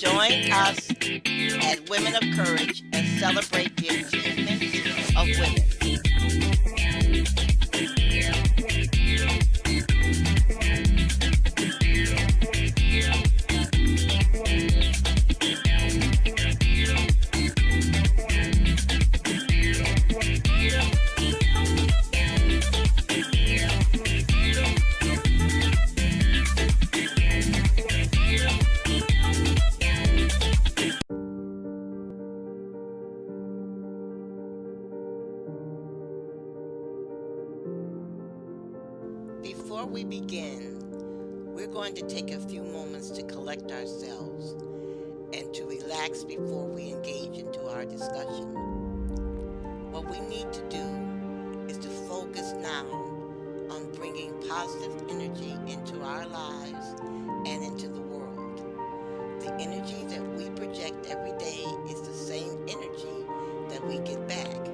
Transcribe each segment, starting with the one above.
Join us at Women of Courage and celebrate the achievements of women. Before we begin, we're going to take a few moments to collect ourselves and to relax before we engage into our discussion. What we need to do is to focus now on bringing positive energy into our lives and into the world. The energy that we project every day is the same energy that we get back.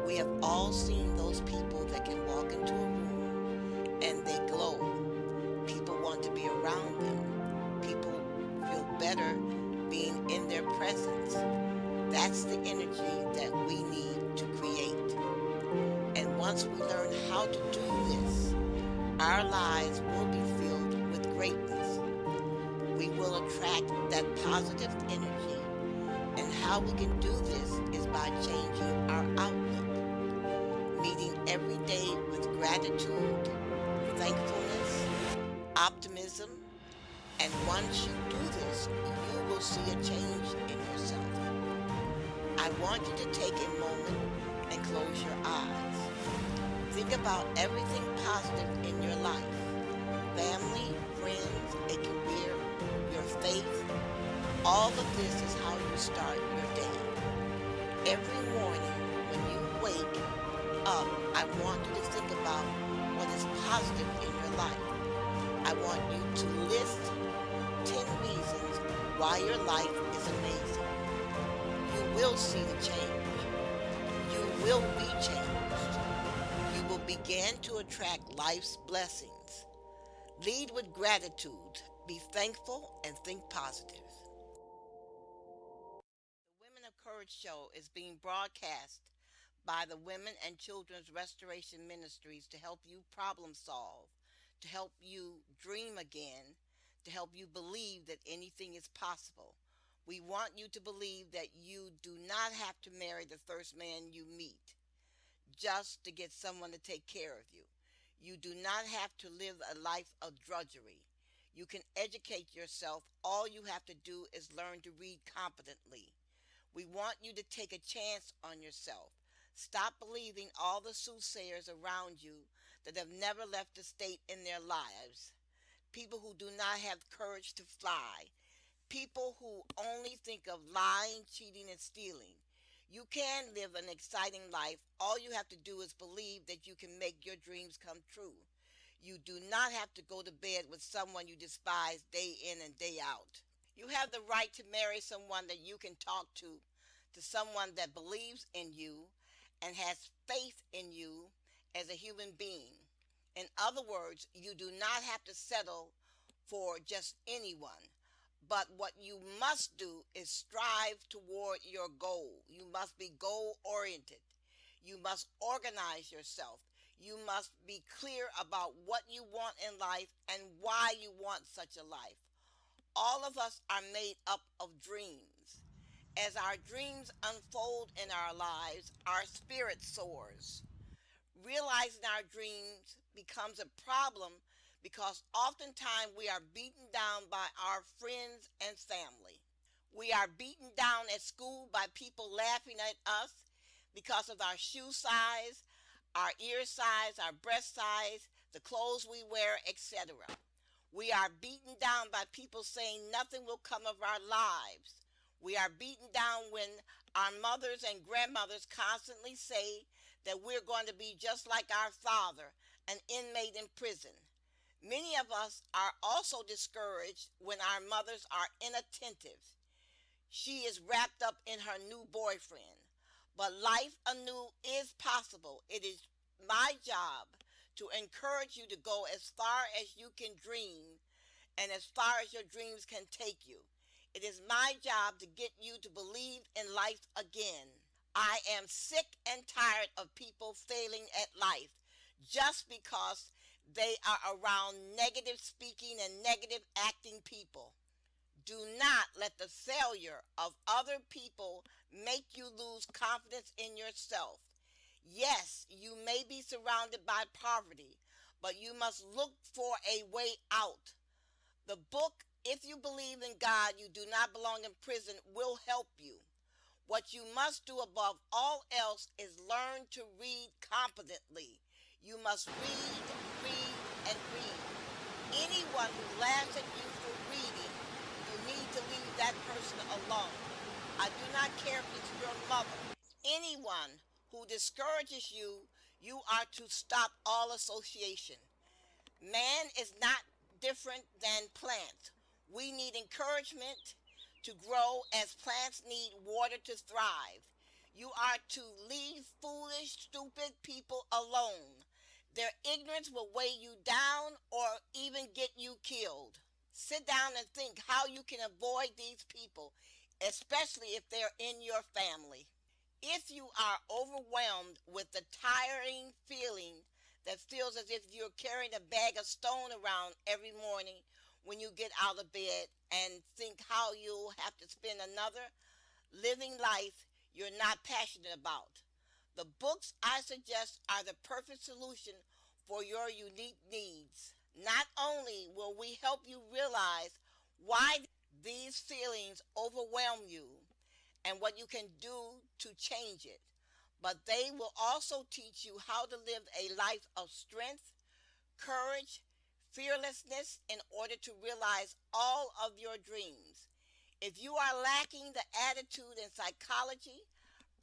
We have all seen those people that can walk into a room and they glow. People want to be around them. People feel better being in their presence. That's the energy that we need to create. And once we learn how to do this, our lives will be filled with greatness. We will attract that positive energy. And how we can do this is by changing our outlook, meeting every day with gratitude, thankfulness, optimism, and once you do this, you will see a change in yourself. I want you to take a moment and close your eyes. Think about everything positive in your life: family, friends, a career, your faith. All of this is how you start your day. Every morning when you wake up, I want you to think about what is positive in your life. I want you to list 10 reasons why your life is amazing. You will see the change. You will be changed. You will begin to attract life's blessings. Lead with gratitude. Be thankful and think positive. The Women of Courage show is being broadcast by the Women and Children's Restoration Ministries to help you problem solve, to help you dream again, to help you believe that anything is possible. We want you to believe that you do not have to marry the first man you meet just to get someone to take care of you. You do not have to live a life of drudgery. You can educate yourself. All you have to do is learn to read competently. We want you to take a chance on yourself. Stop believing all the soothsayers around you that have never left a state in their lives. People who do not have courage to fly. People who only think of lying, cheating, and stealing. You can live an exciting life. All you have to do is believe that you can make your dreams come true. You do not have to go to bed with someone you despise day in and day out. You have the right to marry someone that you can talk to someone that believes in you and has faith in you as a human being. In other words, you do not have to settle for just anyone. But what you must do is strive toward your goal. You must be goal oriented. You must organize yourself. You must be clear about what you want in life and why you want such a life. All of us are made up of dreams. As our dreams unfold in our lives, our spirit soars. Realizing our dreams becomes a problem because oftentimes we are beaten down by our friends and family. We are beaten down at school by people laughing at us because of our shoe size, our ear size, our breast size, the clothes we wear, etc. We are beaten down by people saying nothing will come of our lives. We are beaten down when our mothers and grandmothers constantly say that we're going to be just like our father, an inmate in prison. Many of us are also discouraged when our mothers are inattentive. She is wrapped up in her new boyfriend. But life anew is possible. It is my job to encourage you to go as far as you can dream and as far as your dreams can take you. It is my job to get you to believe in life again. I am sick and tired of people failing at life just because they are around negative speaking and negative acting people. Do not let the failure of other people make you lose confidence in yourself. Yes, you may be surrounded by poverty, but you must look for a way out. The book, If You Believe in God, You Do Not Belong in Prison, will help you. What you must do above all else is learn to read competently. You must read, and read. Anyone who laughs at you for reading, you need to leave that person alone. I do not care if it's your mother. Anyone who discourages you, you are to stop all association. Man is not different than plants. We need encouragement to grow as plants need water to thrive. You are to leave foolish, stupid people alone. Their ignorance will weigh you down or even get you killed. Sit down and think how you can avoid these people, especially if they're in your family. If you are overwhelmed with the tiring feeling that feels as if you're carrying a bag of stone around every morning when you get out of bed and think how you'll have to spend another living life you're not passionate about, the books I suggest are the perfect solution for your unique needs. Not only will we help you realize why these feelings overwhelm you and what you can do to change it, but they will also teach you how to live a life of strength, courage, fearlessness in order to realize all of your dreams. If you are lacking the attitude and psychology,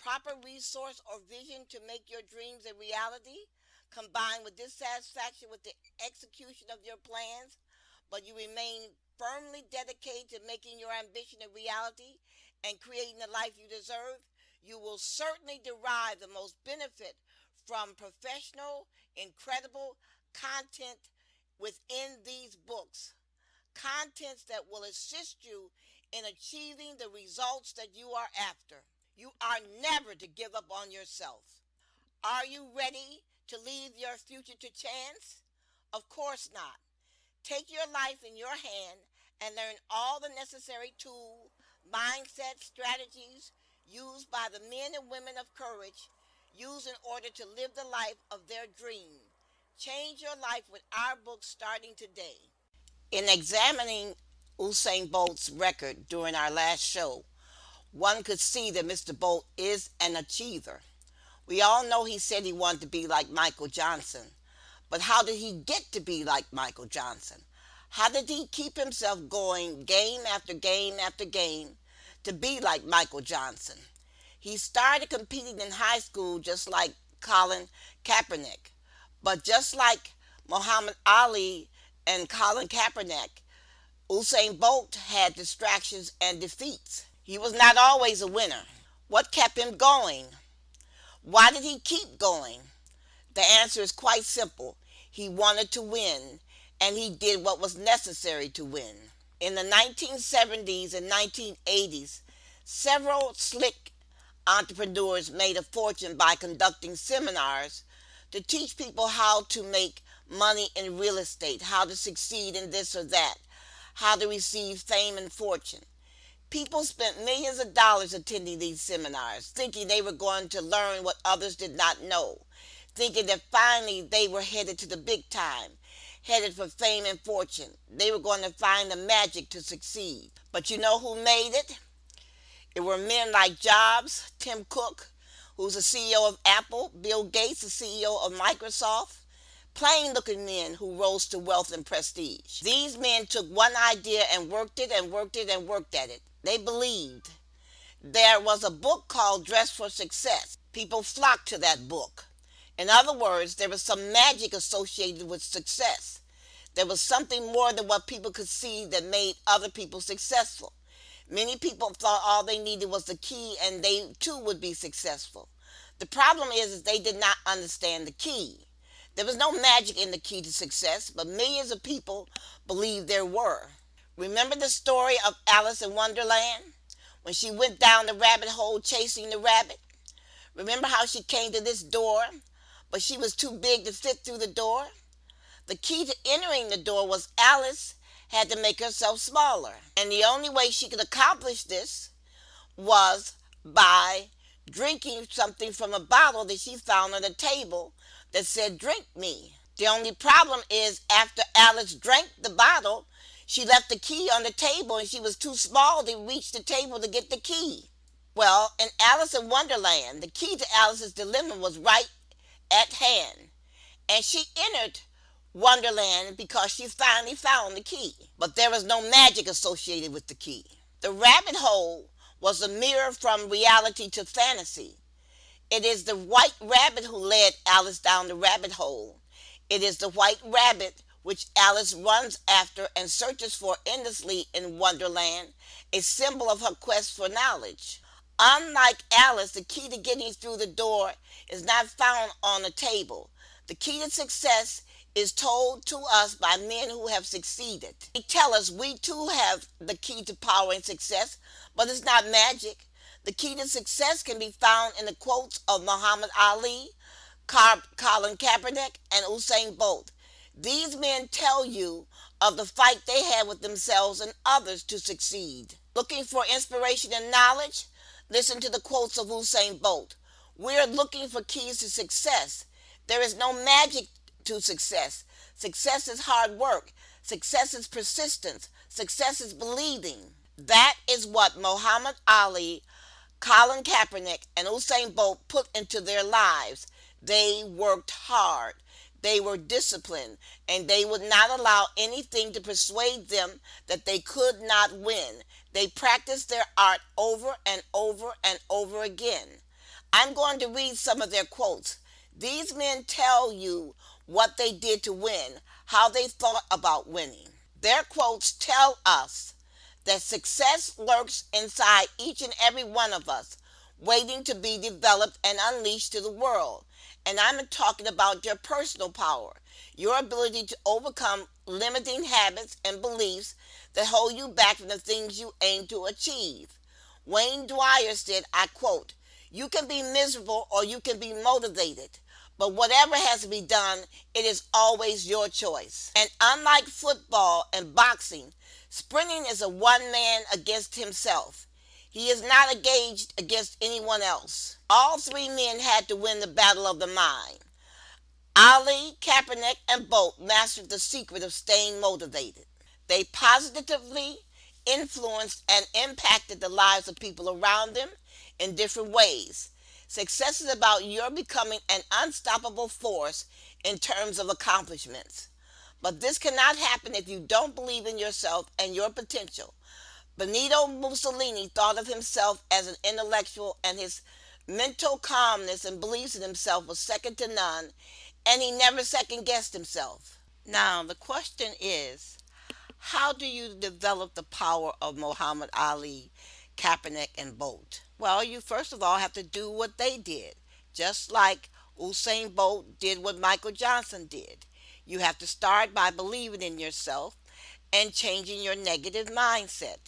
proper resource or vision to make your dreams a reality, combined with dissatisfaction with the execution of your plans, but you remain firmly dedicated to making your ambition a reality and creating the life you deserve, you will certainly derive the most benefit from professional, incredible content within these books. Contents that will assist you in achieving the results that you are after. You are never to give up on yourself. Are you ready to leave your future to chance? Of course not. Take your life in your hand and learn all the necessary tools, mindset, strategies used by the men and women of courage used in order to live the life of their dream. Change your life with our book starting today. In examining Usain Bolt's record during our last show, one could see that Mr. Bolt is an achiever. We all know he said he wanted to be like Michael Johnson. But how did he get to be like Michael Johnson? How did he keep himself going game after game after game to be like Michael Johnson? He started competing in high school just like Colin Kaepernick. But just like Muhammad Ali and Colin Kaepernick, Usain Bolt had distractions and defeats. He was not always a winner. What kept him going? Why did he keep going? The answer is quite simple. He wanted to win, and he did what was necessary to win. In the 1970s and 1980s, several slick entrepreneurs made a fortune by conducting seminars to teach people how to make money in real estate, how to succeed in this or that, how to receive fame and fortune. People spent millions of dollars attending these seminars, thinking they were going to learn what others did not know, thinking that finally they were headed to the big time, headed for fame and fortune. They were going to find the magic to succeed. But you know who made it? It were men like Jobs, Tim Cook, who's the CEO of Apple, Bill Gates, the CEO of Microsoft, plain looking men who rose to wealth and prestige. These men took one idea and worked it and worked it and worked at it. They believed. There was a book called Dress for Success. People flocked to that book. In other words, there was some magic associated with success. There was something more than what people could see that made other people successful. Many people thought all they needed was the key and they too would be successful. The problem is they did not understand the key. There was no magic in the key to success, but millions of people believed there were. Remember the story of Alice in Wonderland? When she went down the rabbit hole chasing the rabbit? Remember how she came to this door, but she was too big to fit through the door? The key to entering the door was Alice had to make herself smaller. And the only way she could accomplish this was by drinking something from a bottle that she found on the table that said, "Drink me." The only problem is after Alice drank the bottle, she left the key on the table and she was too small to reach the table to get the key. Well, in Alice in Wonderland, the key to Alice's dilemma was right at hand, and she entered Wonderland because she finally found the key. But there was no magic associated with the key. The rabbit hole was a mirror from reality to fantasy. It is the white rabbit who led Alice down the rabbit hole. It is the white rabbit which Alice runs after and searches for endlessly in Wonderland, a symbol of her quest for knowledge. Unlike Alice, the key to getting through the door is not found on a table. The key to success is told to us by men who have succeeded. They tell us we too have the key to power and success, but it's not magic. The key to success can be found in the quotes of Muhammad Ali, Colin Kaepernick, and Usain Bolt. These men tell you of the fight they had with themselves and others to succeed. Looking for inspiration and knowledge? Listen to the quotes of Usain Bolt. We're looking for keys to success. There is no magic to success. Success is hard work. Success is persistence. Success is believing. That is what Muhammad Ali, Colin Kaepernick, and Usain Bolt put into their lives. They worked hard. They were disciplined, and they would not allow anything to persuade them that they could not win. They practiced their art over and over and over again. I'm going to read some of their quotes. These men tell you what they did to win, how they thought about winning. Their quotes tell us that success lurks inside each and every one of us, waiting to be developed and unleashed to the world. And I'm talking about your personal power, your ability to overcome limiting habits and beliefs that hold you back from the things you aim to achieve. Wayne Dwyer said, I quote, "You can be miserable or you can be motivated, but whatever has to be done, it is always your choice." And unlike football and boxing, sprinting is a one man against himself. He is not engaged against anyone else. All three men had to win the battle of the mind. Ali, Kaepernick, and Bolt mastered the secret of staying motivated. They positively influenced and impacted the lives of people around them in different ways. Success is about your becoming an unstoppable force in terms of accomplishments. But this cannot happen if you don't believe in yourself and your potential. Benito Mussolini thought of himself as an intellectual, and his mental calmness and beliefs in himself was second to none, and he never second guessed himself. Now, the question is, how do you develop the power of Muhammad Ali, Kaepernick, and Bolt? Well, you first of all have to do what they did, just like Usain Bolt did what Michael Johnson did. You have to start by believing in yourself and changing your negative mindset.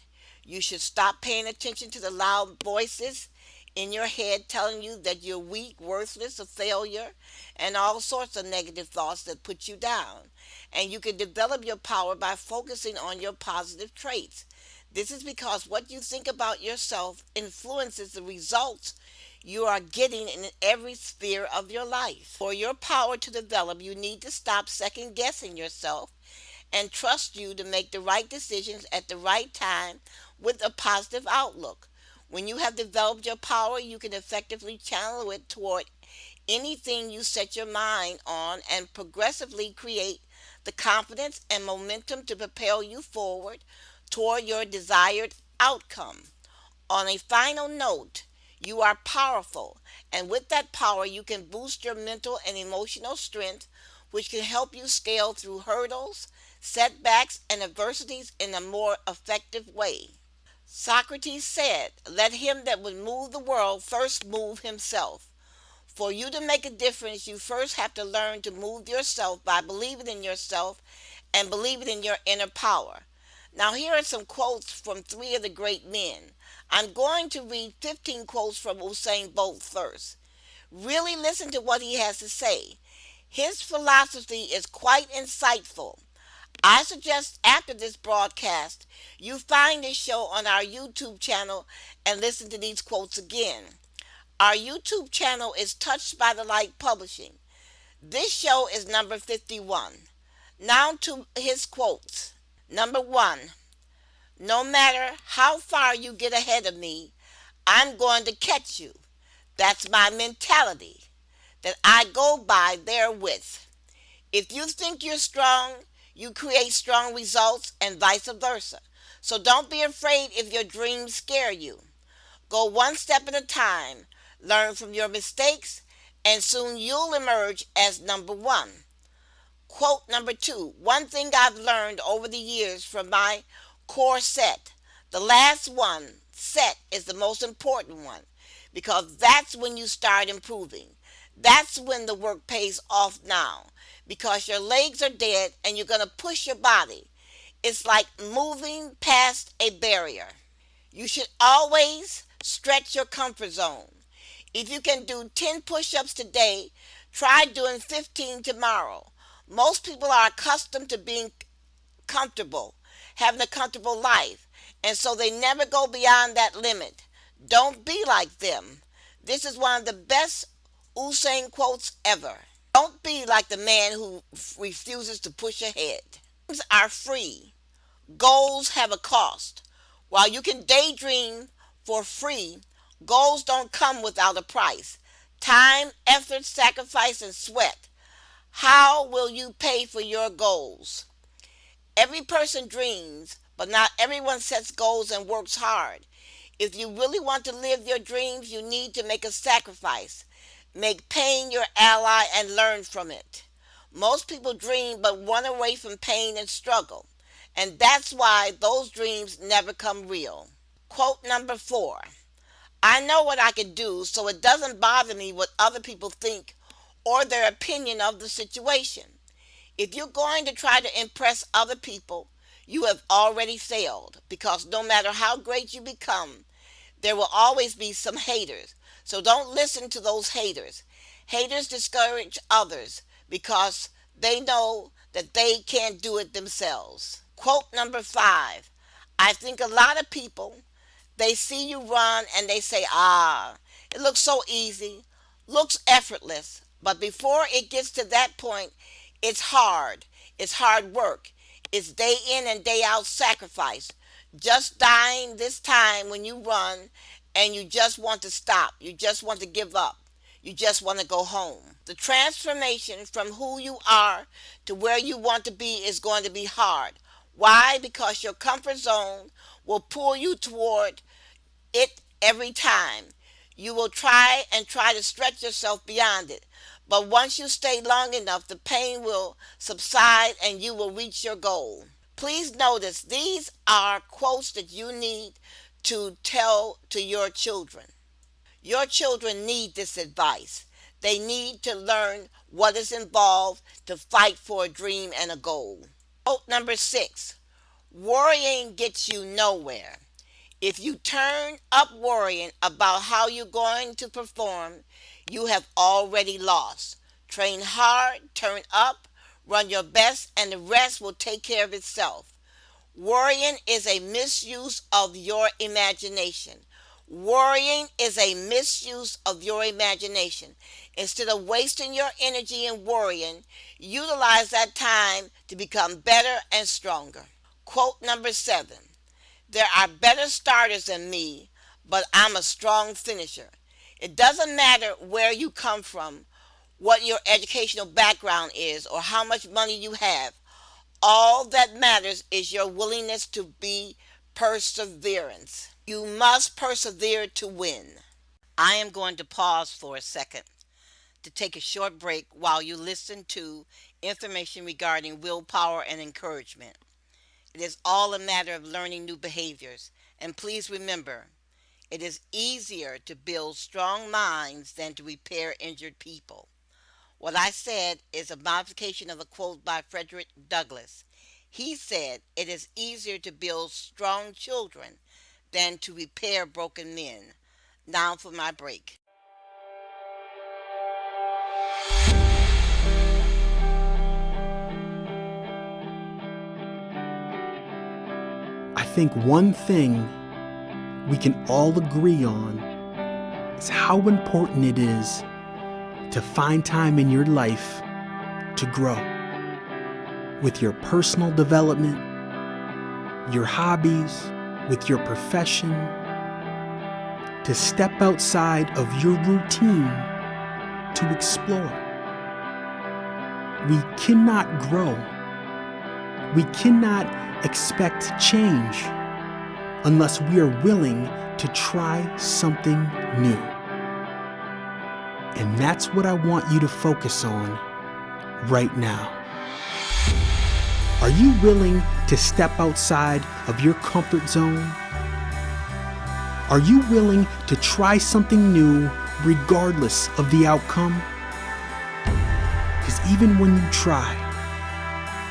You should stop paying attention to the loud voices in your head telling you that you're weak, worthless, a failure, and all sorts of negative thoughts that put you down. And you can develop your power by focusing on your positive traits. This is because what you think about yourself influences the results you are getting in every sphere of your life. For your power to develop, you need to stop second guessing yourself and trust you to make the right decisions at the right time with a positive outlook. When you have developed your power, you can effectively channel it toward anything you set your mind on and progressively create the confidence and momentum to propel you forward toward your desired outcome. On a final note, you are powerful, and with that power, you can boost your mental and emotional strength, which can help you scale through hurdles, setbacks, and adversities in a more effective way. Socrates said, "Let him that would move the world first move himself." For you to make a difference, you first have to learn to move yourself by believing in yourself and believing in your inner power. Now, here are some quotes from three of the great men. I'm going to read 15 quotes from Usain Bolt first. Really listen to what he has to say. His philosophy is quite insightful. I suggest after this broadcast, you find this show on our YouTube channel and listen to these quotes again. Our YouTube channel is Touched by the Light Publishing. This show is number 51. Now to his quotes. Number one, no matter how far you get ahead of me, I'm going to catch you. That's my mentality that I go by therewith. If you think you're strong, you create strong results and vice versa. So don't be afraid if your dreams scare you. Go one step at a time, learn from your mistakes, and soon you'll emerge as number one. Quote number two, one thing I've learned over the years from my core set, the last one, set, is the most important one because that's when you start improving. That's when the work pays off now because your legs are dead and you're going to push your body. It's like moving past a barrier. You should always stretch your comfort zone. If you can do 10 push ups today, try doing 15 tomorrow. Most people are accustomed to being comfortable, having a comfortable life, and so they never go beyond that limit. Don't be like them. This is one of the best Usain quotes ever. Don't be like the man who refuses to push ahead. Dreams are free. Goals have a cost. While you can daydream for free, goals don't come without a price. Time, effort, sacrifice, and sweat. How will you pay for your goals? Every person dreams, but not everyone sets goals and works hard. If you really want to live your dreams, you need to make a sacrifice. Make pain your ally and learn from it. Most people dream but run away from pain and struggle, and that's why those dreams never come real. Quote number four, I know what I can do, so it doesn't bother me what other people think or their opinion of the situation. If you're going to try to impress other people, you have already failed because no matter how great you become, there will always be some haters. So don't listen to those haters. Haters discourage others because they know that they can't do it themselves. Quote number five, I think a lot of people, they see you run and they say, it looks so easy, looks effortless. But before it gets to that point, it's hard. It's hard work. It's day in and day out sacrifice. Just dying this time when you run and you just want to stop. You just want to give up. You just want to go home. The transformation from who you are to where you want to be is going to be hard. Why? Because your comfort zone will pull you toward it every time. You will try to stretch yourself beyond it. But once you stay long enough, the pain will subside and you will reach your goal. Please notice these are quotes that you need to tell to your children. Your children need this advice. They need to learn what is involved to fight for a dream and a goal. Quote number six, worrying gets you nowhere. If you turn up worrying about how you're going to perform, you have already lost. Train hard, turn up, run your best, and the rest will take care of itself. Worrying is a misuse of your imagination. Worrying is a misuse of your imagination. Instead of wasting your energy in worrying, utilize that time to become better and stronger. Quote number seven, there are better starters than me, but I'm a strong finisher. It doesn't matter where you come from, what your educational background is, or how much money you have. All that matters is your willingness to be perseverance. You must persevere to win. I am going to pause for a second to take a short break while you listen to information regarding willpower and encouragement. It is all a matter of learning new behaviors. And please remember, it is easier to build strong minds than to repair injured people. What I said is a modification of a quote by Frederick Douglass. He said it is easier to build strong children than to repair broken men. Now for my break. I think one thing we can all agree on is how important it is to find time in your life to grow with your personal development, your hobbies, with your profession, to step outside of your routine to explore. We cannot grow. We cannot expect change unless we are willing to try something new. And that's what I want you to focus on right now. Are you willing to step outside of your comfort zone? Are you willing to try something new regardless of the outcome? Because even when you try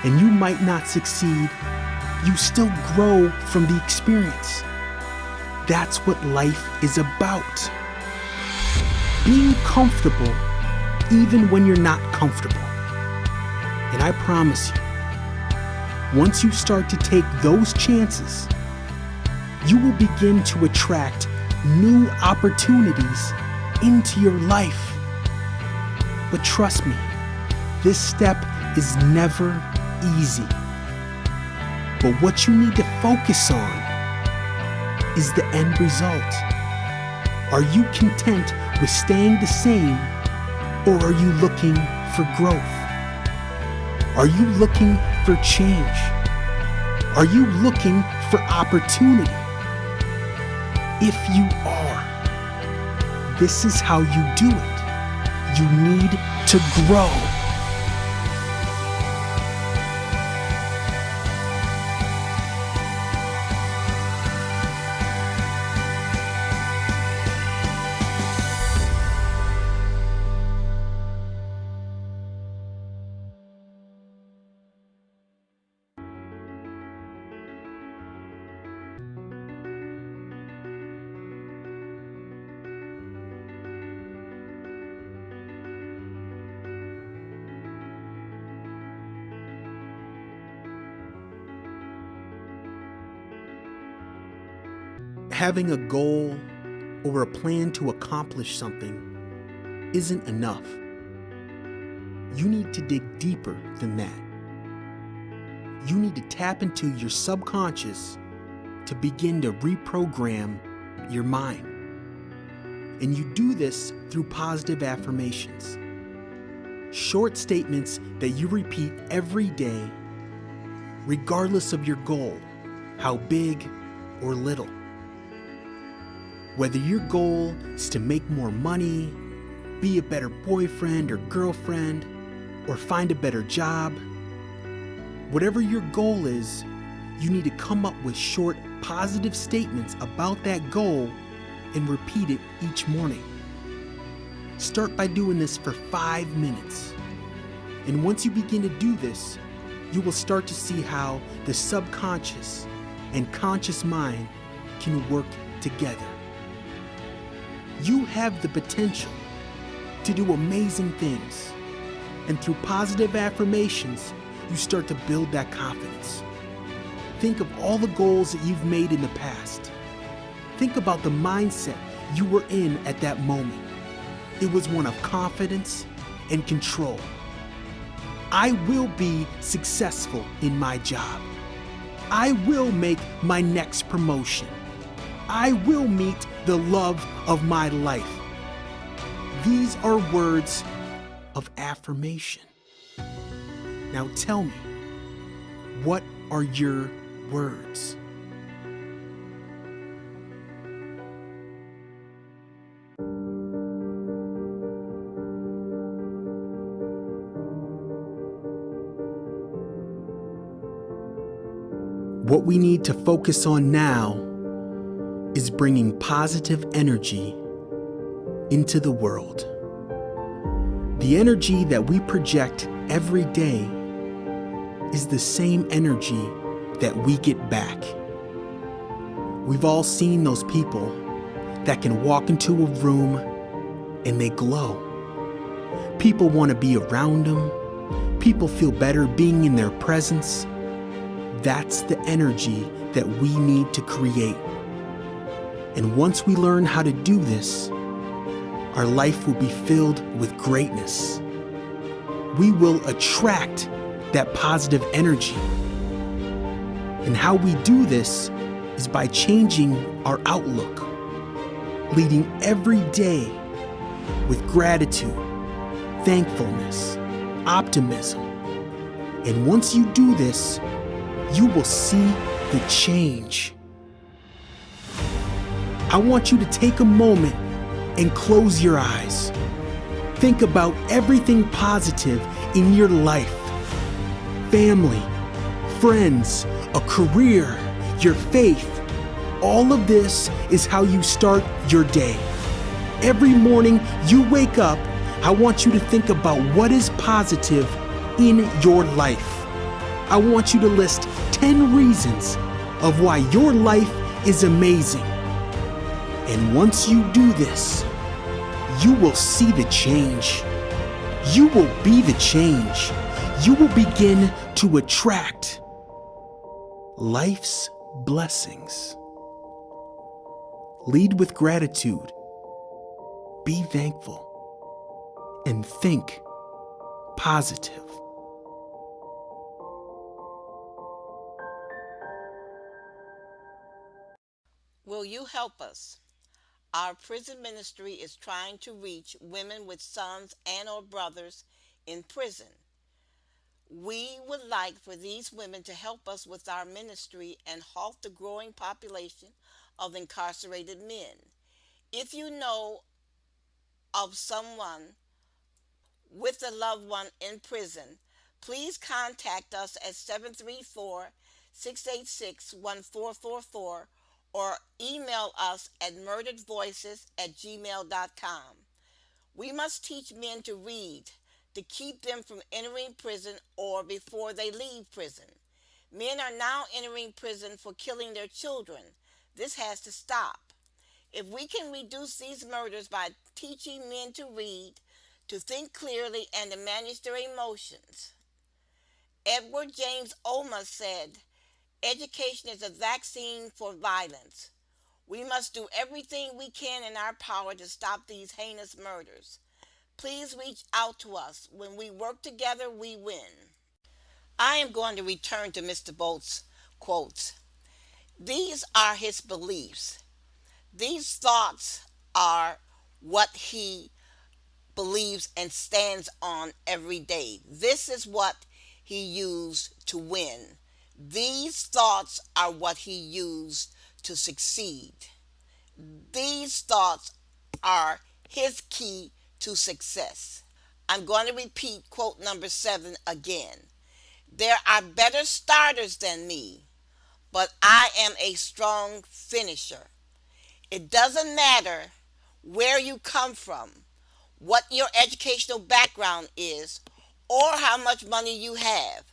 and you might not succeed, you still grow from the experience. That's what life is about. Being comfortable even when you're not comfortable. And I promise you, once you start to take those chances, you will begin to attract new opportunities into your life. But trust me, this step is never easy. But what you need to focus on is the end result. Are you content with staying the same, or are you looking for growth? Are you looking for change? Are you looking for opportunity? If you are, this is how you do it. You need to grow. Having a goal or a plan to accomplish something isn't enough. You need to dig deeper than that. You need to tap into your subconscious to begin to reprogram your mind. And you do this through positive affirmations. Short statements that you repeat every day, regardless of your goal, how big or little. Whether your goal is to make more money, be a better boyfriend or girlfriend, or find a better job, whatever your goal is, you need to come up with short, positive statements about that goal and repeat it each morning. Start by doing this for 5 minutes. And once you begin to do this, you will start to see how the subconscious and conscious mind can work together. You have the potential to do amazing things. And through positive affirmations, you start to build that confidence. Think of all the goals that you've made in the past. Think about the mindset you were in at that moment. It was one of confidence and control. I will be successful in my job. I will make my next promotion. I will meet the love of my life. These are words of affirmation. Now tell me, what are your words? What we need to focus on now is bringing positive energy into the world. The energy that we project every day is the same energy that we get back. We've all seen those people that can walk into a room and they glow. People want to be around them. People feel better being in their presence. That's the energy that we need to create. And once we learn how to do this, our life will be filled with greatness. We will attract that positive energy. And how we do this is by changing our outlook, leading every day with gratitude, thankfulness, optimism. And once you do this, you will see the change. I want you to take a moment and close your eyes. Think about everything positive in your life. Family, friends, a career, your faith. All of this is how you start your day. Every morning you wake up, I want you to think about what is positive in your life. I want you to list 10 reasons of why your life is amazing. And once you do this, you will see the change. You will be the change. You will begin to attract life's blessings. Lead with gratitude. Be thankful. And think positive. Will you help us? Our prison ministry is trying to reach women with sons and or brothers in prison. We would like for these women to help us with our ministry and halt the growing population of incarcerated men. If you know of someone with a loved one in prison, please contact us at 734-686-1444 or email us at murderedvoices@gmail.com. We must teach men to read to keep them from entering prison or before they leave prison. Men are now entering prison for killing their children. This has to stop. If we can reduce these murders by teaching men to read, to think clearly, and to manage their emotions. Edward James Olmos said, "Education is a vaccine for violence." We must do everything we can in our power to stop these heinous murders. Please reach out to us. When we work together, we win. I am going to return to Mr. Bolt's quotes. These are his beliefs. These thoughts are what he believes and stands on every day. This is what he used to win. These thoughts are what he used to succeed. These thoughts are his key to success. I'm going to repeat quote number 7 again. There are better starters than me, but I am a strong finisher. It doesn't matter where you come from, what your educational background is, or how much money you have.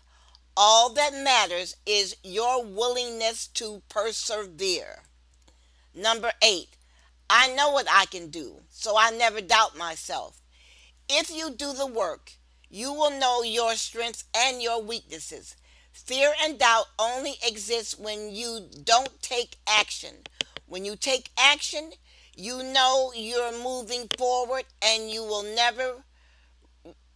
All that matters is your willingness to persevere. Number 8, I know what I can do, so I never doubt myself. If you do the work, you will know your strengths and your weaknesses. Fear and doubt only exist when you don't take action. When you take action, you know you're moving forward and you will never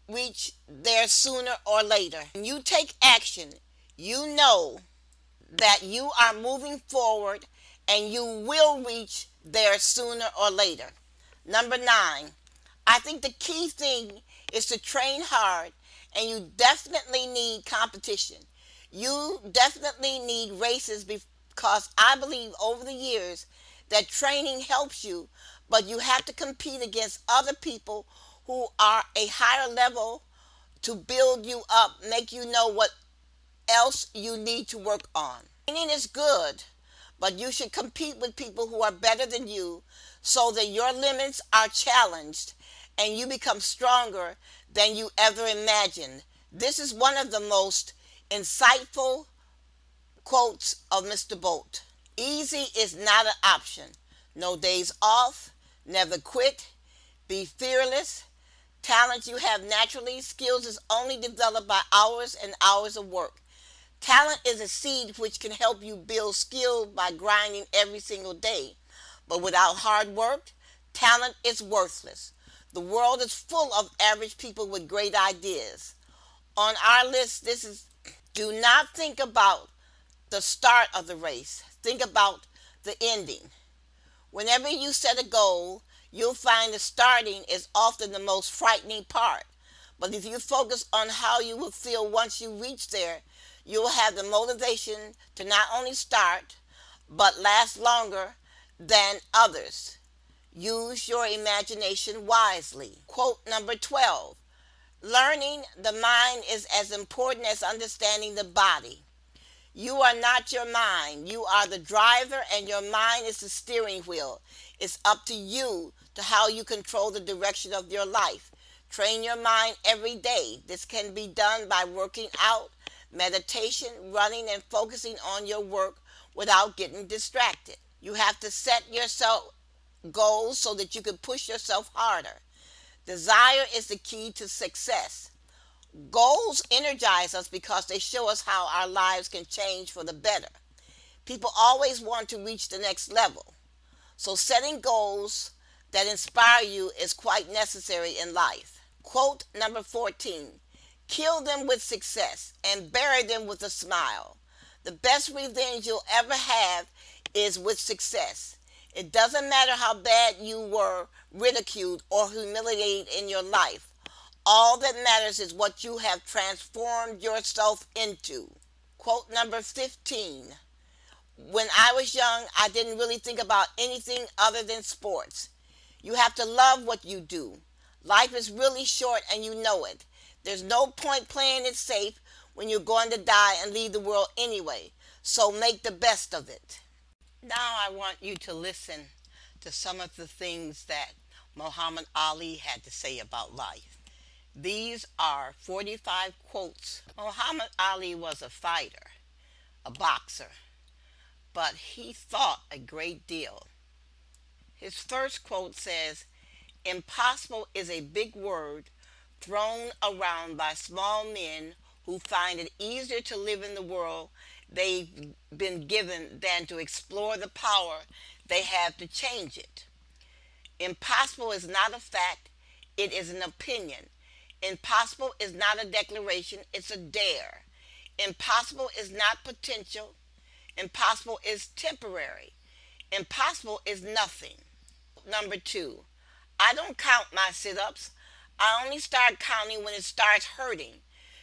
reach there sooner or later. When you take action, you know that you are moving forward and you will reach there sooner or later. Number 9, I think the key thing is to train hard, and you definitely need competition. You definitely need races because I believe over the years that training helps you, but you have to compete against other people who are a higher level to build you up, make you know what else you need to work on. Training is good, but you should compete with people who are better than you so that your limits are challenged and you become stronger than you ever imagined. This is one of the most Insightful quotes of Mr. Bolt. Easy is not an option. No days off. Never quit. Be fearless. Talent you have naturally. Skills is only developed by hours and hours of work. Talent is a seed which can help you build skill by grinding every single day. But without hard work, talent is worthless. The world is full of average people with great ideas. On our list, this is: do not think about the start of the race. Think about the ending. Whenever you set a goal, you'll find the starting is often the most frightening part. But if you focus on how you will feel once you reach there, you'll have the motivation to not only start, but last longer than others. Use your imagination wisely. Quote number 12: learning the mind is as important as understanding the body. You are not your mind. You are the driver, and your mind is the steering wheel. It's up to you to how you control the direction of your life. Train your mind every day. This can be done by working out, meditation, running, and focusing on your work without getting distracted. You have to set yourself goals so that you can push yourself harder. Desire is the key to success. Goals energize us because they show us how our lives can change for the better. People always want to reach the next level. So setting goals that inspire you is quite necessary in life. Quote number 14: kill them with success and bury them with a smile. The best revenge you'll ever have is with success. It doesn't matter how bad you were ridiculed or humiliated in your life. All that matters is what you have transformed yourself into. Quote number 15: when I was young, I didn't really think about anything other than sports. You have to love what you do. Life is really short and you know it. There's no point playing it safe when you're going to die and leave the world anyway. So make the best of it. Now I want you to listen to some of the things that Muhammad Ali had to say about life. These are 45 quotes. Muhammad Ali was a fighter, a boxer, but he thought a great deal. His first quote says, "Impossible is a big word thrown around by small men who find it easier to live in the world they've been given than to explore the power they have to change it. Impossible is not a fact, it is an opinion. Impossible is not a declaration, it's a dare. Impossible is not potential. Impossible is temporary. Impossible is nothing." Number 2, I don't count my sit-ups. I only start counting when it starts hurting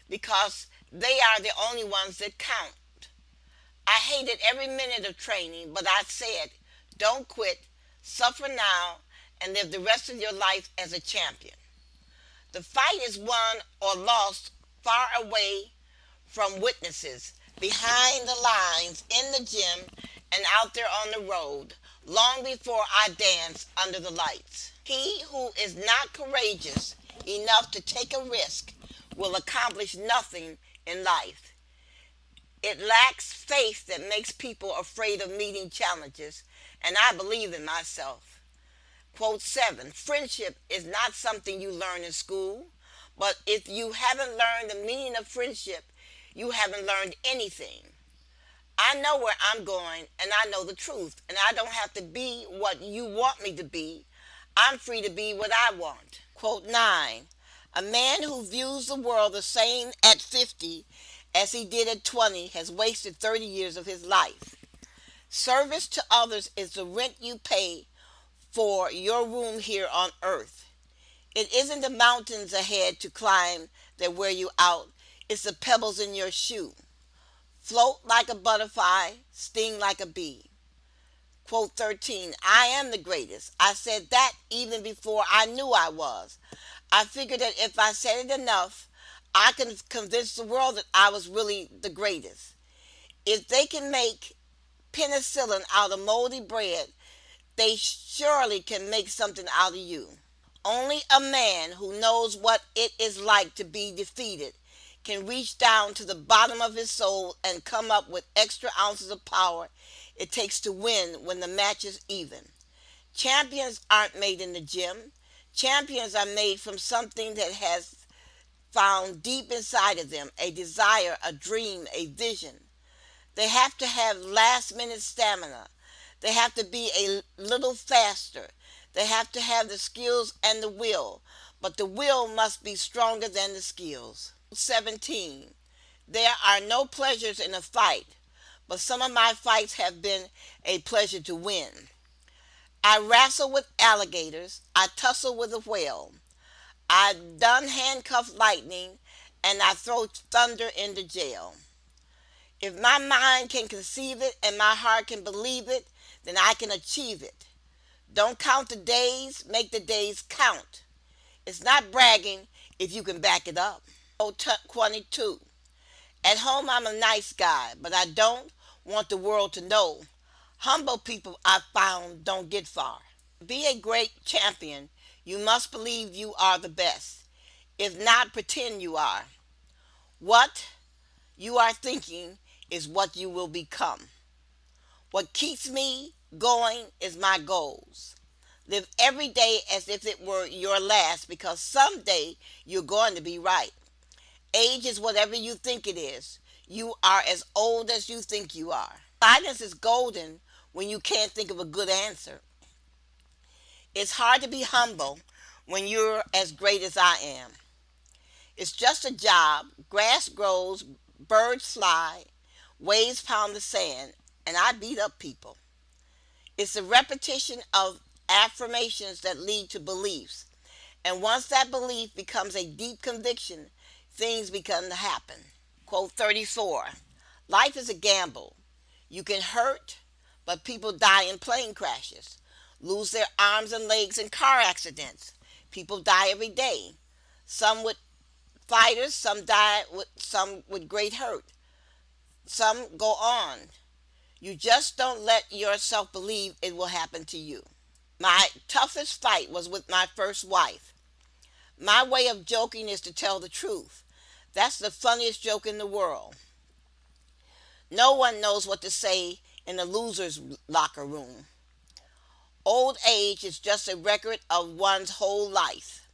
because they are the only ones that count. I hated every minute of training, but I said, don't quit, suffer now, and live the rest of your life as a champion. The fight is won or lost far away from witnesses, behind the lines, in the gym, and out there on the road, long before I dance under the lights. He who is not courageous enough to take a risk will accomplish nothing in life. It lacks faith that makes people afraid of meeting challenges, and I believe in myself. Quote 7, friendship is not something you learn in school, but if you haven't learned the meaning of friendship, you haven't learned anything. I know where I'm going, and I know the truth, and I don't have to be what you want me to be. I'm free to be what I want. Quote 9, a man who views the world the same at 50 as he did at 20 has wasted 30 years of his life. Service to others is the rent you pay for your room here on earth. It isn't the mountains ahead to climb that wear you out, it's the pebbles in your shoe. Float like a butterfly, sting like a bee. Quote 13, I am the greatest. I said that even before I knew I was. I figured that if I said it enough, I could convince the world that I was really the greatest. If they can make penicillin out of moldy bread, they surely can make something out of you. Only a man who knows what it is like to be defeated can reach down to the bottom of his soul and come up with extra ounces of power it takes to win when the match is even. Champions aren't made in the gym. Champions are made from something that has found deep inside of them a desire, a dream, a vision. They have to have last minute stamina. They have to be a little faster. They have to have the skills and the will, but the will must be stronger than the skills. 17. There are no pleasures in a fight, but some of my fights have been a pleasure to win. I wrestle with alligators. I tussle with a whale. I done handcuff lightning, and I throw thunder into jail. If my mind can conceive it and my heart can believe it, then I can achieve it. Don't count the days, make the days count. It's not bragging if you can back it up. 22. At home, I'm a nice guy, but I don't want the world to know. Humble people I found don't get far. Be a great champion. You must believe you are the best. If not, pretend you are. What you are thinking is what you will become. What keeps me going is my goals. Live every day as if it were your last because someday you're going to be right. Age is whatever you think it is. You are as old as you think you are. Silence is golden when you can't think of a good answer. It's hard to be humble when you're as great as I am. It's just a job. Grass grows, birds fly, waves pound the sand, and I beat up people. It's the repetition of affirmations that lead to beliefs. And once that belief becomes a deep conviction, things begin to happen. Quote 34. Life is a gamble. You can hurt, but people die in plane crashes, lose their arms and legs in car accidents. People die every day. Some with fighters, some with great hurt. Some go on. You just don't let yourself believe it will happen to you. My toughest fight was with my first wife. My way of joking is to tell the truth. That's the funniest joke in the world. No one knows what to say in the loser's locker room. Old age is just a record of one's whole life.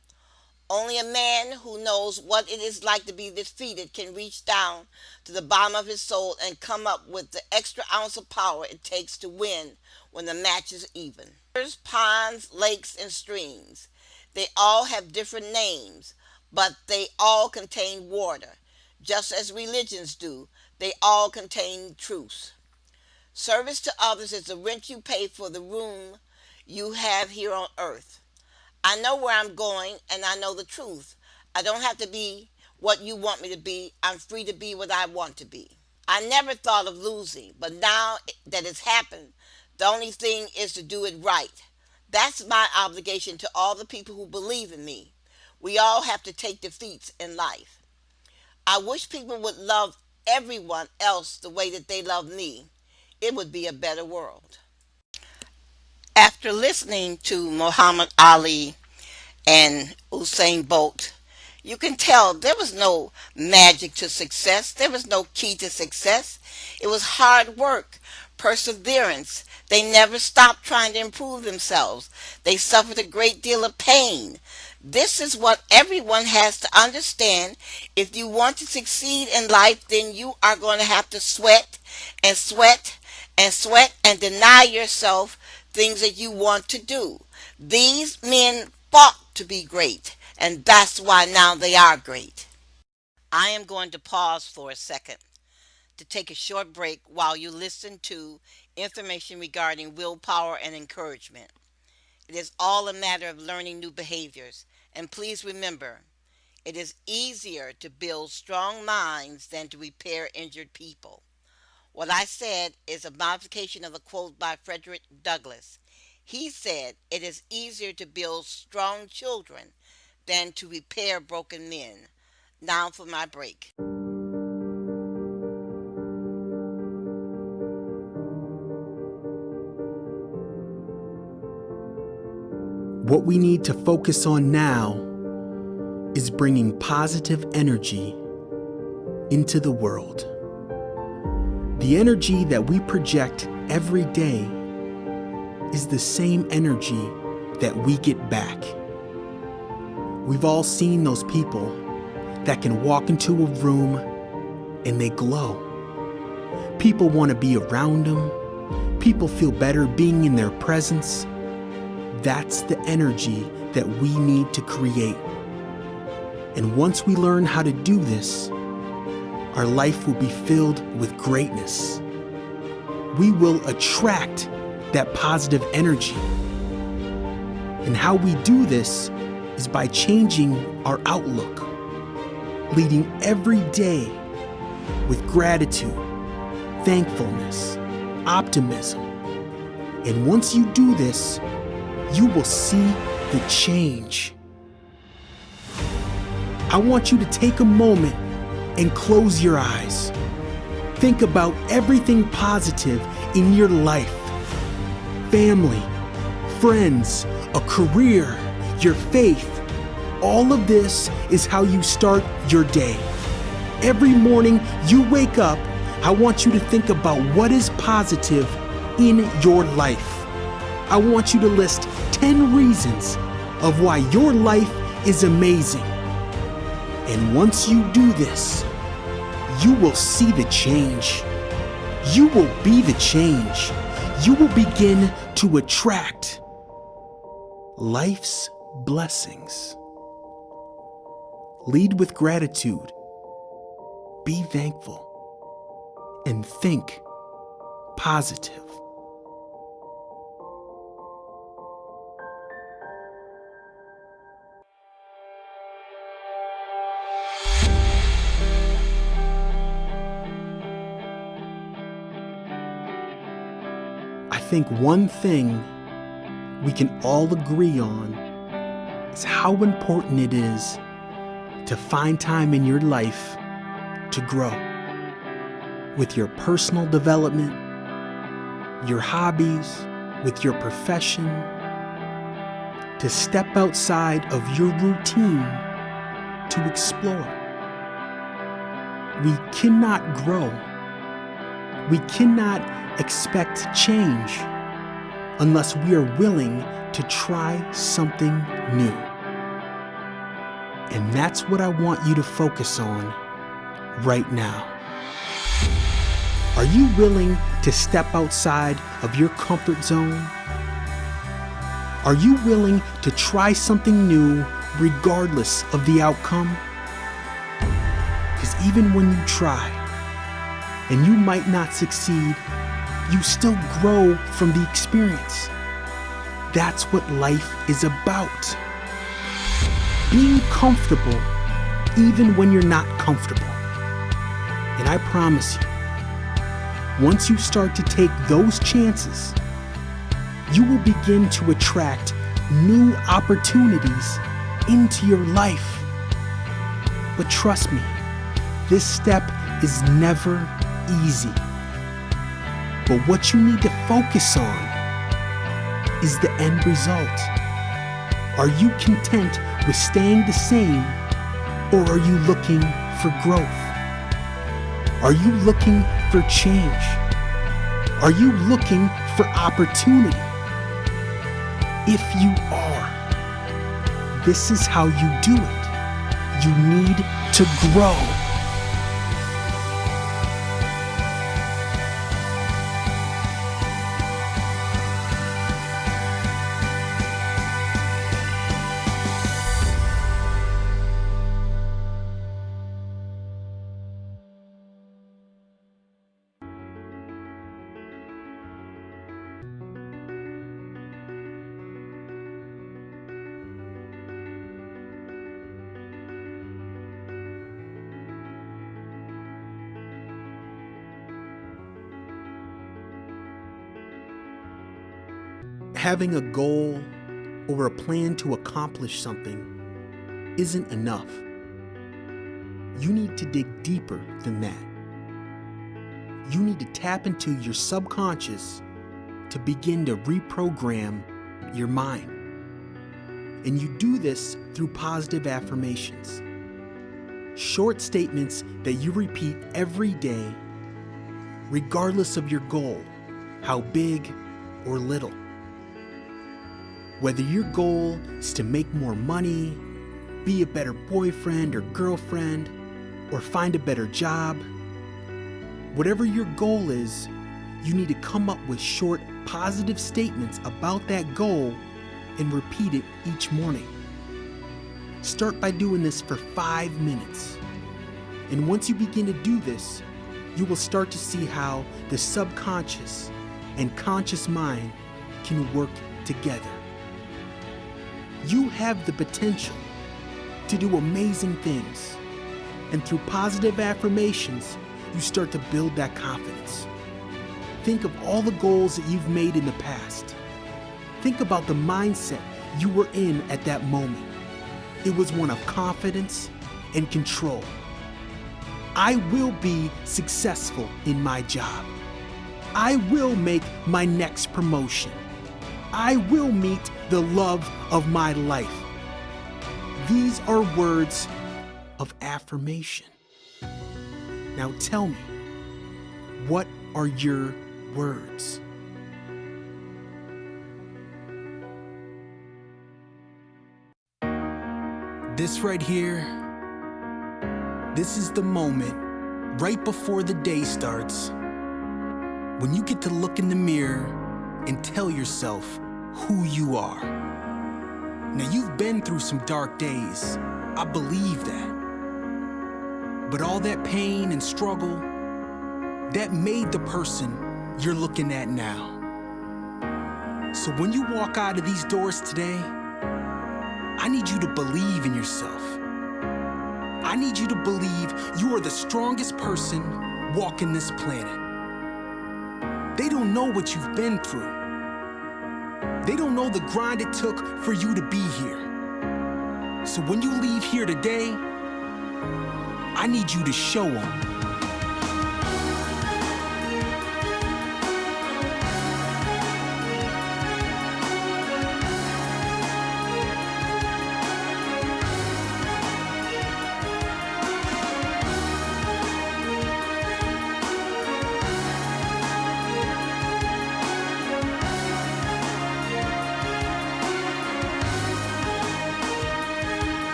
Only a man who knows what it is like to be defeated can reach down to the bottom of his soul and come up with the extra ounce of power it takes to win when the match is even. Rivers, ponds, lakes, and streams. They all have different names, but they all contain water. Just as religions do, they all contain truths. Service to others is the rent you pay for the room you have here on earth. I know where I'm going and I know the truth. I don't have to be what you want me to be. I'm free to be what I want to be. I never thought of losing, but now that it's happened, the only thing is to do it right. That's my obligation to all the people who believe in me. We all have to take defeats in life. I wish people would love everyone else the way that they love me. It would be a better world. After listening to Muhammad Ali and Usain Bolt, you can tell there was no magic to success. There was no key to success. It was hard work, perseverance. They never stopped trying to improve themselves. They suffered a great deal of pain. This is what everyone has to understand. If you want to succeed in life, then you are going to have to sweat and sweat and sweat and deny yourself things that you want to do. These men fought to be great, and that's why now they are great. I am going to pause for a second to take a short break while you listen to information regarding willpower and encouragement. It is all a matter of learning new behaviors. And please remember, it is easier to build strong minds than to repair injured people. What I said is a modification of a quote by Frederick Douglass. He said, it is easier to build strong children than to repair broken men. Now for my break. What we need to focus on now is bringing positive energy into the world. The energy that we project every day is the same energy that we get back. We've all seen those people that can walk into a room and they glow. People want to be around them. People feel better being in their presence. That's the energy that we need to create. And once we learn how to do this, our life will be filled with greatness. We will attract that positive energy. And how we do this is by changing our outlook, leading every day with gratitude, thankfulness, optimism. And once you do this, you will see the change. I want you to take a moment and close your eyes. Think about everything positive in your life. Family, friends, a career, your faith. All of this is how you start your day. Every morning you wake up, I want you to think about what is positive in your life. I want you to list 10 reasons of why your life is amazing. And once you do this, you will see the change. You will be the change. You will begin to attract life's blessings. Lead with gratitude. Be thankful. And think positive. I think one thing we can all agree on is how important it is to find time in your life to grow with your personal development, your hobbies, with your profession, to step outside of your routine to explore. We cannot grow. We cannot expect change unless we are willing to try something new. And that's what I want you to focus on right now. Are you willing to step outside of your comfort zone? Are you willing to try something new regardless of the outcome? Because even when you try and you might not succeed, you still grow from the experience. That's what life is about. Being comfortable even when you're not comfortable. And I promise you, once you start to take those chances, you will begin to attract new opportunities into your life. But trust me, this step is never easy. But what you need to focus on is the end result. Are you content with staying the same, or are you looking for growth? Are you looking for change? Are you looking for opportunity? If you are, this is how you do it. You need to grow. Having a goal or a plan to accomplish something isn't enough. You need to dig deeper than that. You need to tap into your subconscious to begin to reprogram your mind. And you do this through positive affirmations. Short statements that you repeat every day, regardless of your goal, how big or little. Whether your goal is to make more money, be a better boyfriend or girlfriend, or find a better job, whatever your goal is, you need to come up with short, positive statements about that goal and repeat it each morning. Start by doing this for 5 minutes. And once you begin to do this, you will start to see how the subconscious and conscious mind can work together. You have the potential to do amazing things. And through positive affirmations, you start to build that confidence. Think of all the goals that you've made in the past. Think about the mindset you were in at that moment. It was one of confidence and control. I will be successful in my job. I will make my next promotion. I will meet the love of my life. These are words of affirmation. Now tell me, what are your words? This right here, this is the moment right before the day starts when you get to look in the mirror and tell yourself who you are. Now, you've been through some dark days. I believe that. But all that pain and struggle, that made the person you're looking at now. So when you walk out of these doors today, I need you to believe in yourself. I need you to believe you are the strongest person walking this planet. They don't know what you've been through. They don't know the grind it took for you to be here. So when you leave here today, I need you to show them.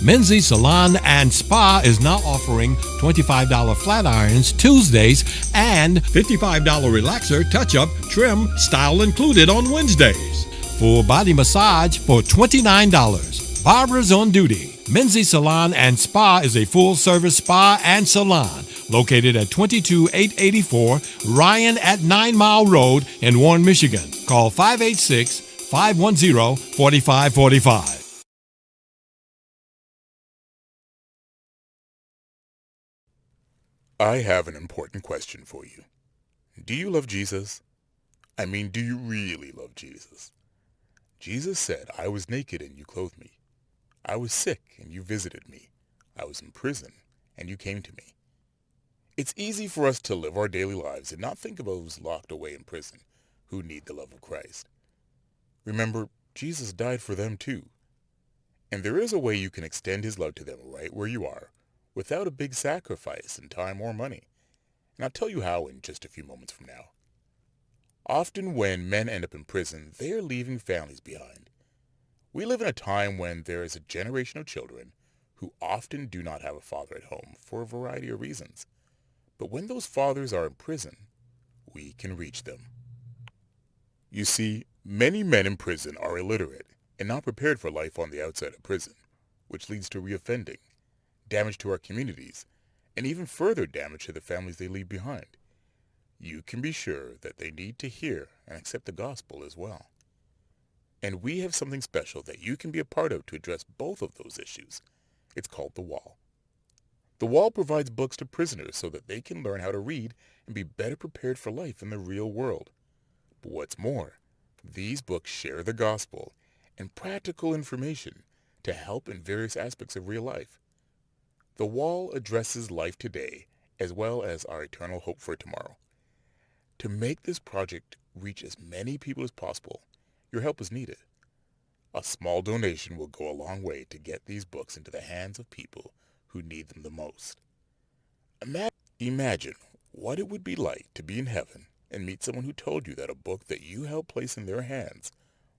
Menzies Salon and Spa is now offering $25 flat irons Tuesdays and $55 relaxer, touch-up, trim, style included on Wednesdays. Full body massage for $29. Barbers on duty. Menzies Salon and Spa is a full-service spa and salon located at 22884 Ryan at 9 Mile Road in Warren, Michigan. Call 586-510-4545. I have an important question for you. Do you love Jesus? I mean, do you really love Jesus? Jesus said, I was naked and you clothed me. I was sick and you visited me. I was in prison and you came to me. It's easy for us to live our daily lives and not think of those locked away in prison who need the love of Christ. Remember, Jesus died for them too. And there is a way you can extend his love to them right where you are, without a big sacrifice in time or money. And I'll tell you how in just a few moments from now. Often when men end up in prison, they are leaving families behind. We live in a time when there is a generation of children who often do not have a father at home for a variety of reasons. But when those fathers are in prison, we can reach them. You see, many men in prison are illiterate and not prepared for life on the outside of prison, which leads to reoffending, damage to our communities, and even further damage to the families they leave behind. You can be sure that they need to hear and accept the gospel as well. And we have something special that you can be a part of to address both of those issues. It's called The Wall. The Wall provides books to prisoners so that they can learn how to read and be better prepared for life in the real world. But what's more, these books share the gospel and practical information to help in various aspects of real life. The wall addresses life today as well as our eternal hope for tomorrow. To make this project reach as many people as possible, your help is needed. A small donation will go a long way to get these books into the hands of people who need them the most. Imagine what it would be like to be in heaven and meet someone who told you that a book that you helped place in their hands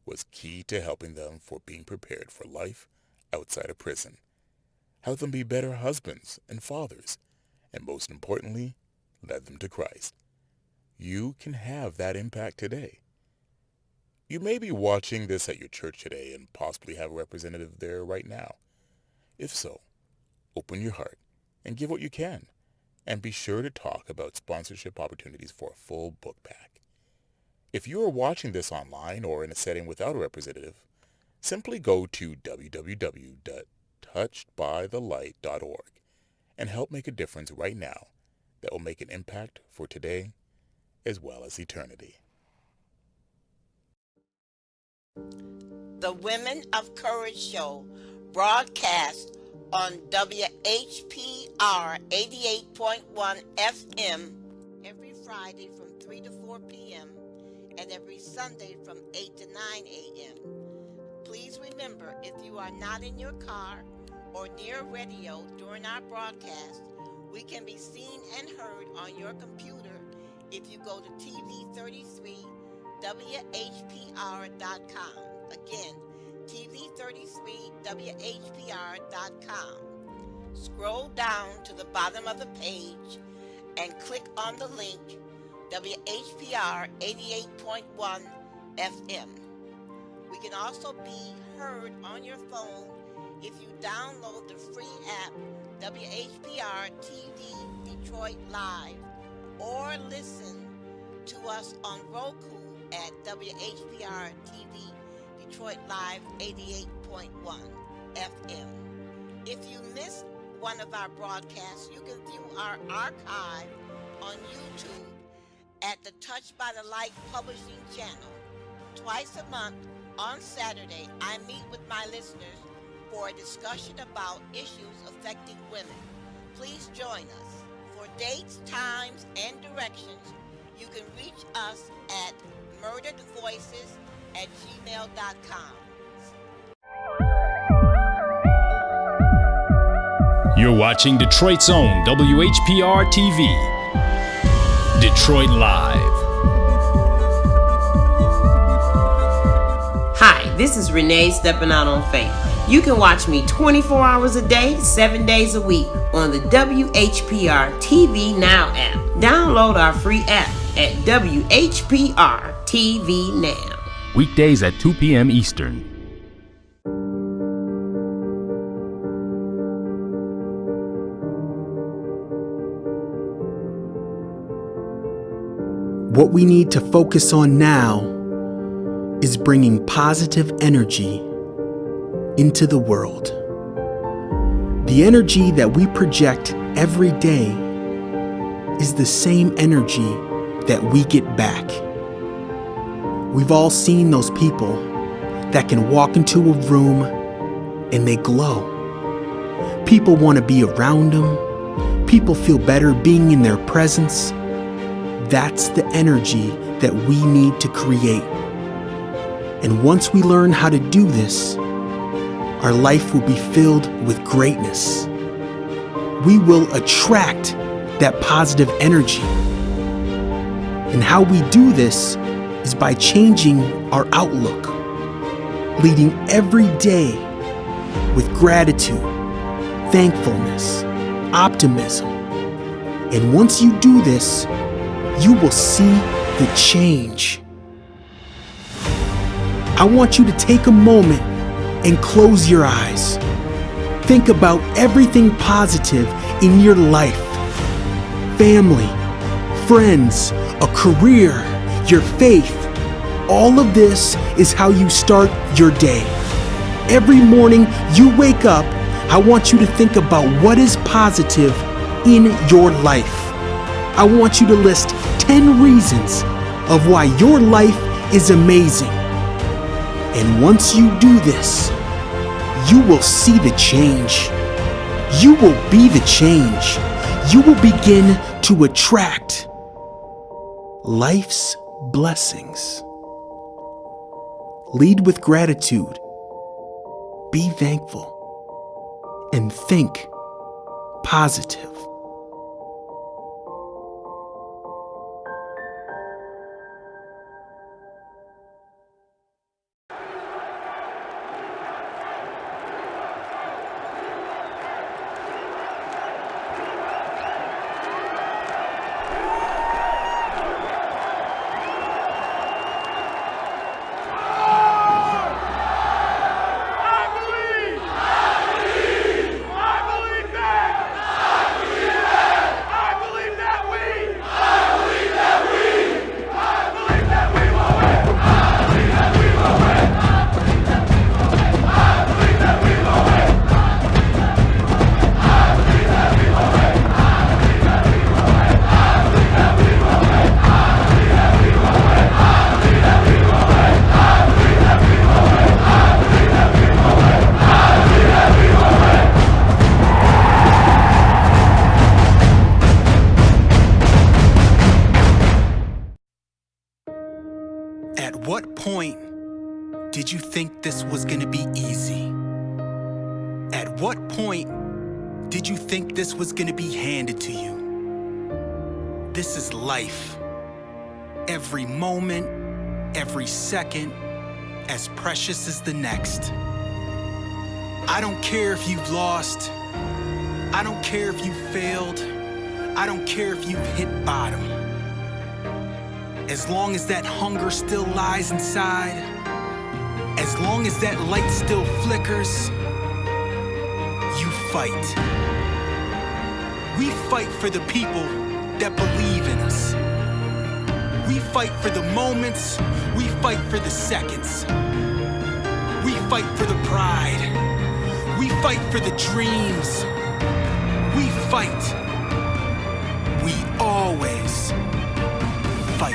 was key to helping them for being prepared for life outside of prison. Help them be better husbands and fathers, and most importantly, led them to Christ. You can have that impact today. You may be watching this at your church today and possibly have a representative there right now. If so, open your heart and give what you can, and be sure to talk about sponsorship opportunities for a full book pack. If you are watching this online or in a setting without a representative, simply go to www.touchedbythelight.org and help make a difference right now that will make an impact for today as well as eternity. The Women of Courage Show broadcast on WHPR 88.1 FM every Friday from 3 to 4 p.m. and every Sunday from 8 to 9 a.m. Please remember, if you are not in your car or near radio during our broadcast, we can be seen and heard on your computer if you go to TV33WHPR.com. Again, TV33WHPR.com. Scroll down to the bottom of the page and click on the link WHPR 88.1 FM. We can also be heard on your phone if you download the free app WHPR TV Detroit Live, or listen to us on Roku at WHPR TV Detroit Live 88.1 FM. If you missed one of our broadcasts, you can view our archive on YouTube at the Touched by the Light Publishing channel. Twice a month on Saturday, I meet with my listeners for a discussion about issues affecting women. Please join us. For dates, times, and directions, you can reach us at murderedvoices@gmail.com. You're watching Detroit's own WHPR TV. Detroit Live. Hi, this is Renee stepping out on faith. You can watch me 24 hours a day, 7 days a week on the WHPR TV Now app. Download our free app at WHPR TV Now. Weekdays at 2 p.m. Eastern. What we need to focus on now is bringing positive energy into the world. The energy that we project every day is the same energy that we get back. We've all seen those people that can walk into a room and they glow. People want to be around them. People feel better being in their presence. That's the energy that we need to create. And once we learn how to do this, our life will be filled with greatness. We will attract that positive energy. And how we do this is by changing our outlook, leading every day with gratitude, thankfulness, optimism. And once you do this, you will see the change. I want you to take a moment and close your eyes. Think about everything positive in your life. Family, friends, a career, your faith. All of this is how you start your day. Every morning you wake up, I want you to think about what is positive in your life. I want you to list 10 reasons of why your life is amazing. And once you do this, you will see the change. You will be the change. You will begin to attract life's blessings. Lead with gratitude. Be thankful. And think positive. At what point did you think this was going to be easy? At what point did you think this was going to be handed to you? This is life. Every moment, every second, as precious as the next. I don't care if you've lost. I don't care if you failed. I don't care if you've hit bottom. As long as that hunger still lies inside, as long as that light still flickers, you fight. We fight for the people that believe in us. We fight for the moments, we fight for the seconds. We fight for the pride, we fight for the dreams. We fight. We always fight.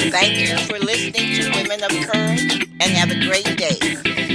Thank you for listening to Women of Courage and have a great day.